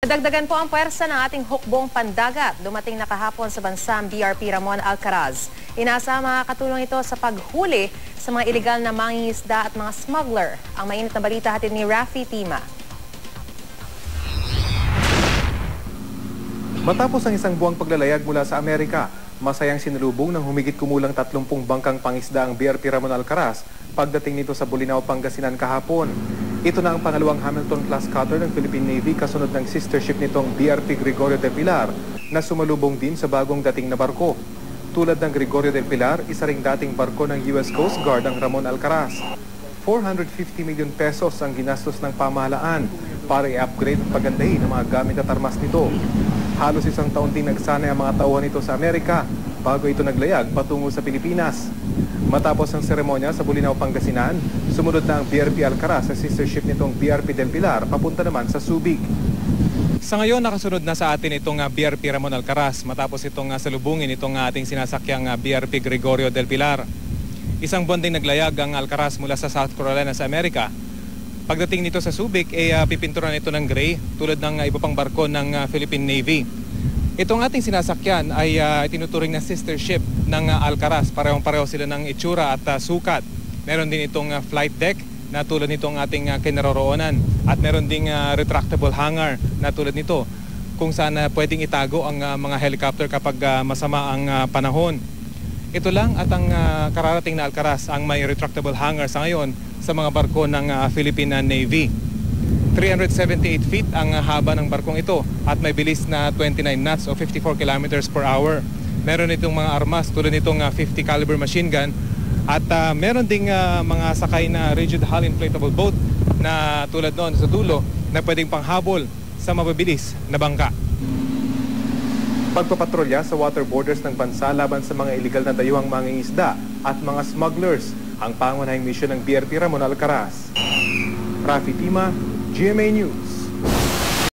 Nadagdagan po ang puwersa ng ating hukbong pandagat. Dumating na kahapon sa bansa ang BRP Ramon Alcaraz. Inasa makakatulong ito sa paghuli sa mga ilegal na mangingisda at mga smuggler. Ang mainit na balita hatid ni Rafi Tima. Matapos ang isang buwang paglalayag mula sa Amerika, masayang sinulubong ng humigit kumulang 30 bangkang pangisda ang BRP Ramon Alcaraz pagdating nito sa Bolinao, Pangasinan kahapon. Ito na ang pangalawang Hamilton-class cutter ng Philippine Navy kasunod ng sister ship nitong BRP Gregorio del Pilar na sumalubong din sa bagong dating na barko. Tulad ng Gregorio del Pilar, isa ring dating barko ng US Coast Guard ang Ramon Alcaraz. 450 million pesos ang ginastos ng pamahalaan para i-upgrade at pagandahin ang mga gamit at armas nito. Halos isang taon din nagsanay ang mga tauhan nito sa Amerika bago ito naglayag patungo sa Pilipinas. Matapos ang seremonya sa Bolinao, Pangasinan, sumunod na ang BRP Alcaraz sa sister ship nitong BRP del Pilar papunta naman sa Subic. Sa ngayon, nakasunod na sa atin itong BRP Ramon Alcaraz matapos itong salubungin itong ating sinasakyang BRP Gregorio del Pilar. Isang buwan ding naglayag ang Alcaraz mula sa South Carolina sa Amerika. Pagdating nito sa Subic, pipinturan ito ng gray tulad ng iba pang barko ng Philippine Navy. Itong ating sinasakyan ay tinuturing na sister ship ng Alcaraz. Parehong-pareho sila ng itsura at sukat. Meron din itong flight deck na tulad nitong ating kinaroroonan. At meron ding retractable hangar na tulad nito kung saan pwedeng itago ang mga helicopter kapag masama ang panahon. Ito lang at ang kararating na Alcaraz ang may retractable hangar sa ngayon sa mga barko ng Philippine Navy. 378 feet ang haba ng barkong ito at may bilis na 29 knots o 54 kilometers per hour. Meron itong mga armas tulad nitong 50 caliber machine gun at meron ding mga sakay na rigid hull inflatable boat na tulad noon sa dulo na pwedeng panghabol sa mababilis na bangka. Pagpapatrolya sa water borders ng bansa laban sa mga iligal na dayuhang mangingisda at mga smugglers ang pangunahing misyon ng BRP Ramon Alcaraz. Rafi Tima, GMA News.